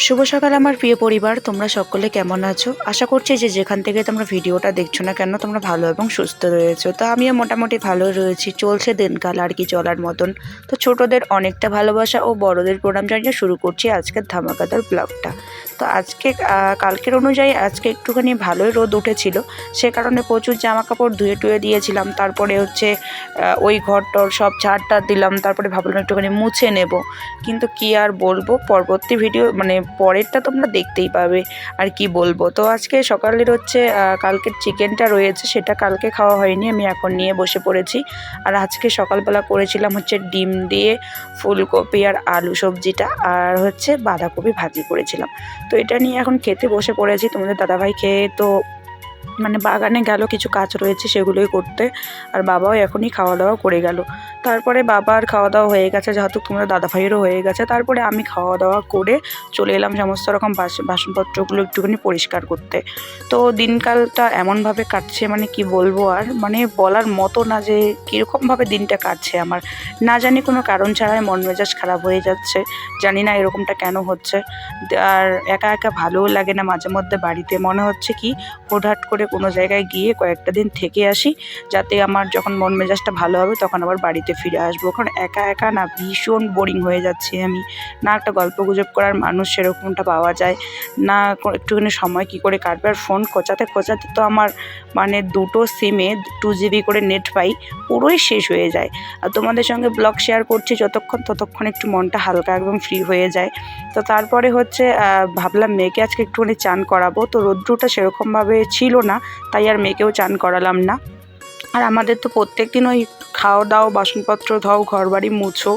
শুভ সকাল আমার প্রিয় পরিবার, তোমরা সকলে কেমন আছো? আশা করছি যে যেখান থেকে তোমরা ভিডিওটা দেখছো না কেন তোমরা ভালো এবং সুস্থ রয়েছো। তো আমিও মোটামুটি ভালো রয়েছি, চলছে দিনকাল আর কি চলার মতন। তো ছোটদের অনেকটা ভালোবাসা ও বড়দের প্রণাম জানিয়ে শুরু করছি আজকের ধামাকাদার ব্লগটা। তো আজকে কালকের অনুযায়ী আজকে একটুখানি ভালোই রোদ উঠেছিল, সে কারণে প্রচুর জামা কাপড় ধুয়ে টুয়ে দিয়েছিলাম। তারপরে হচ্ছে ওই ঘরটর সব ঝাড়টা দিলাম, তারপরে ভাবলাম একটুখানি মুছে নেব। কিন্তু কি আর বলবো, পরবর্তী ভিডিও মানে পরেরটা তোমরা দেখতেই পাবে আর কি বলবো। তো আজকে সকালের হচ্ছে কালকের চিকেনটা রয়েছে, সেটা কালকে খাওয়া হয়নি, আমি এখন নিয়ে বসে পড়েছি। আর আজকে সকালবেলা করেছিলাম হচ্ছে ডিম দিয়ে ফুলকপি আর আলু সবজিটা, আর হচ্ছে বাঁধাকপি ভাজি করেছিলাম। তো এটা নিয়ে এখন খেতে বসে পড়েছি। তোমাদের দাদাভাই খেয়ে তো মানে বাগানে গেল, কিছু কাজ রয়েছে সেগুলোই করতে, আর বাবাও এখনই খাওয়া দাওয়া করে গেল। তারপরে বাবার খাওয়া দাওয়া হয়ে গেছে, যেহেতু তোমাদের দাদাভাইয়েরও হয়ে গেছে। তারপরে আমি খাওয়া দাওয়া করে চলে এলাম সমস্ত রকম বাসনপত্রগুলো একটুখানি পরিষ্কার করতে। তো দিনকালটা এমনভাবে কাটছে, মানে কি বলবো, আর মানে বলার মতো না যে কীরকমভাবে দিনটা কাটছে আমার। না জানি কোনো কারণ ছাড়াই মন মেজাজ খারাপ হয়ে যাচ্ছে, জানি না এরকমটা কেন হচ্ছে। আর একা একা ভালোও লাগে না, মাঝে মধ্যে বাড়িতে মনে হচ্ছে কি হুটহাট করে কোনো জায়গায় গিয়ে কয়েকটা দিন থেকে আসি, যাতে আমার যখন মন মেজাজটা ভালো হবে তখন আবার বাড়িতে ফিরে আসবো। কারণ একা একা না ভীষণ বোরিং হয়ে যাচ্ছি আমি। না একটা গল্প গুজব করার মানুষ সেরকমটা পাওয়া যায় না, একটুখানি সময় কি করে কাটবে। আর ফোন খোঁচাতে খোঁচাতে তো আমার মানে দুটো সিমে 2 GB করে নেট পাই, পুরোই শেষ হয়ে যায়। আর তোমাদের সঙ্গে ব্লগ শেয়ার করছি ততক্ষণ একটু মনটা হালকা একদম ফ্রি হয়ে যায়। তো তারপরে হচ্ছে ভাবলাম মেয়েকে আজকে একটুখানি চান করাবো। তো রৌদ্রটা সেরকমভাবে ছিল না, তাই আর মেয়েকেও চান করালাম না। আর আমাদের তো প্রত্যেকদিন ওই খাওয়া দাও, বাসনপত্র ধাও, ঘর বাড়ি মুছো,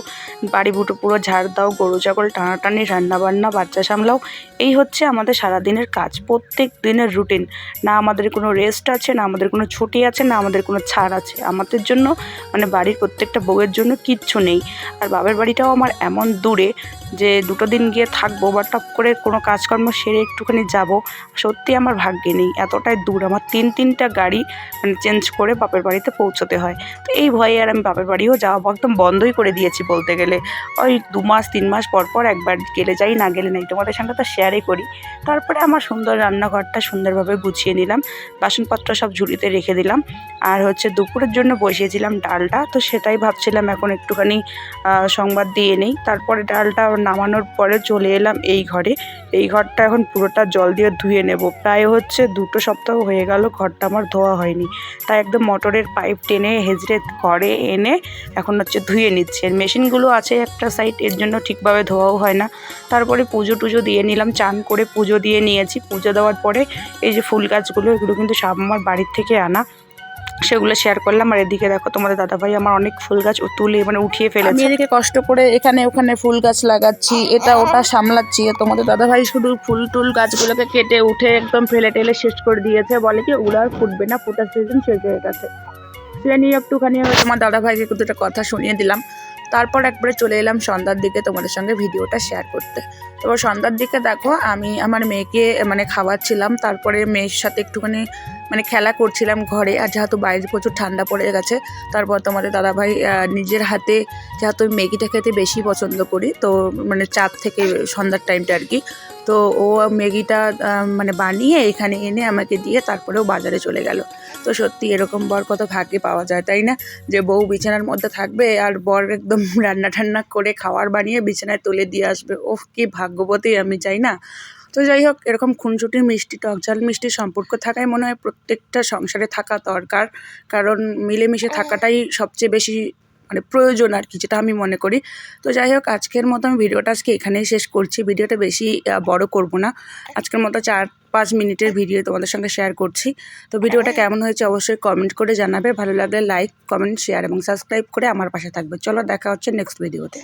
বাড়ি বুটো পুরো ঝাড় দাও, গরু ছাগল টানাটানি, রান্নাবান্না, বাচ্চা সামলাও, এই হচ্ছে আমাদের সারাদিনের কাজ, প্রত্যেক দিনের রুটিন। না আমাদের কোনো রেস্ট আছে, না আমাদের কোনো ছুটি আছে, না আমাদের কোনো ছাড় আছে। আমাদের জন্য মানে বাড়ির প্রত্যেকটা বউয়ের জন্য কিচ্ছু নেই। আর বাবার বাড়িটাও আমার এমন দূরে যে 2 দিন গিয়ে থাকবো বা টপ করে কোনো কাজকর্ম সেরে একটুখানি যাব, সত্যি আমার ভাগ্যে নেই, এতটাই দূর। আমার 3টা গাড়ি মানে চেঞ্জ করে বাপের বাড়িতে পৌঁছতে হয়। তো এই ভয়ে আর আমি বাপের বাড়িও যাওয়া একদম বন্ধই করে দিয়েছি বলতে গেলে। ওই 2 মাস 3 মাস পর পর একবার গেলে যাই, না গেলে নেই। তোমাদের সঙ্গে তো শেয়ারই করি। তারপরে আমার সুন্দর রান্নাঘরটা সুন্দরভাবে গুছিয়ে নিলাম, বাসনপত্র সব ঝুড়িতে রেখে দিলাম। আর হচ্ছে দুপুরের জন্য বসিয়েছিলাম ডালটা, তো সেটাই ভাবছিলাম এখন একটুখানি সংবাদ দিয়ে নেই। তারপরে ডালটা নামানোর পরে চলে এলাম এই ঘরে। এই ঘরটা এখন পুরোটা জল দিয়ে ধুয়ে নেব। প্রায় হচ্ছে 2 সপ্তাহ হয়ে গেল ঘরটা আমার ধোয়া হয়নি, তাই একদম মোটরের পাইপ টেনে হেজড়ে ঘরে এনে এখন হচ্ছে ধুয়ে নিচ্ছে। মেশিনগুলো আছে একটা সাইড, এর জন্য ঠিকভাবে ধোয়াও হয় না। তারপরে পুজো টুজো দিয়ে নিলাম, চান করে পুজো দিয়ে নিয়েছি। পুজো দেওয়ার পরে এই যে ফুল গাছগুলো, এগুলো কিন্তু সব আমার বাড়ির থেকে আনা, সেগুলো শেয়ার করলাম। আর এদিকে দেখো তোমাদের দাদাভাই আমার অনেক ফুল গাছ তুলে মানে উঠিয়ে ফেলেছে। আমি এদিকে কষ্ট করে এখানে ওখানে ফুল গাছ লাগাচ্ছি, এটা ওটা সামলাচ্ছি। তোমাদের দাদাভাই শুধু ফুল টুল গাছগুলোকে কেটে উঠে একদম ফেলে টেলে শেষ করে দিয়েছে, বলে কি ওগুলো আর ফুটবে না, ফোটার সিজন শেষ হয়ে গেছে। সে নিয়ে একটুখানি আমি তোমার দাদাভাইকে দুটো কথা শুনিয়ে দিলাম। তারপর একবারে চলে এলাম সন্ধ্যার দিকে তোমাদের সঙ্গে ভিডিওটা শেয়ার করতে। এবার সন্ধ্যার দিকে দেখো আমি আমার মেয়েকে মানে খাওয়াচ্ছিলাম, তারপরে মেয়ের সাথে একটুখানি মানে খেলা করছিলাম ঘরে। আর যেহেতু বাইরে প্রচুর ঠান্ডা পড়ে গেছে, তারপর তোমাদের দাদাভাই নিজের হাতে, যেহেতু আমি ম্যাগিটা খেতে বেশি পছন্দ করি, তো মানে 4 থেকে সন্ধ্যার টাইমটা আর কি, তো ও ম্যাগিটা মানে বানিয়ে এখানে এনে আমাকে দিয়ে তারপরেও বাজারে চলে গেল। তো সত্যি এরকম বর কত ভাগ্যে পাওয়া যায়, তাই না? যে বউ বিছানার মধ্যে থাকবে আর বর একদম রান্না ঠান্না করে খাবার বানিয়ে বিছানায় তুলে দিয়ে আসবে। ওহ, কি ভাগ্যবতী আমি, চাই না? তো যাই হোক, এরকম খুনসুটি মিষ্টি টকঝাল মিষ্টি সম্পর্ক থাকাই মনে হয় প্রত্যেকটা সংসারে থাকা দরকার। কারণ মিলেমিশে থাকাটাই সবচেয়ে বেশি মানে প্রয়োজন আর কি, যেটা আমি মনে করি। তো যাই হোক, আজকের মতো আমি ভিডিওটা আজকে এখানেই শেষ করছি। ভিডিওটা বেশি বড় করব না, আজকের মতো 4-5 মিনিটের ভিডিও তোমাদের সঙ্গে শেয়ার করছি। তো ভিডিওটা কেমন হয়েছে অবশ্যই কমেন্ট করে জানাবে। ভালো লাগলে লাইক, কমেন্ট, শেয়ার এবং সাবস্ক্রাইব করে আমার পাশে থাকবে। চলো দেখা হচ্ছে নেক্সট ভিডিওতে।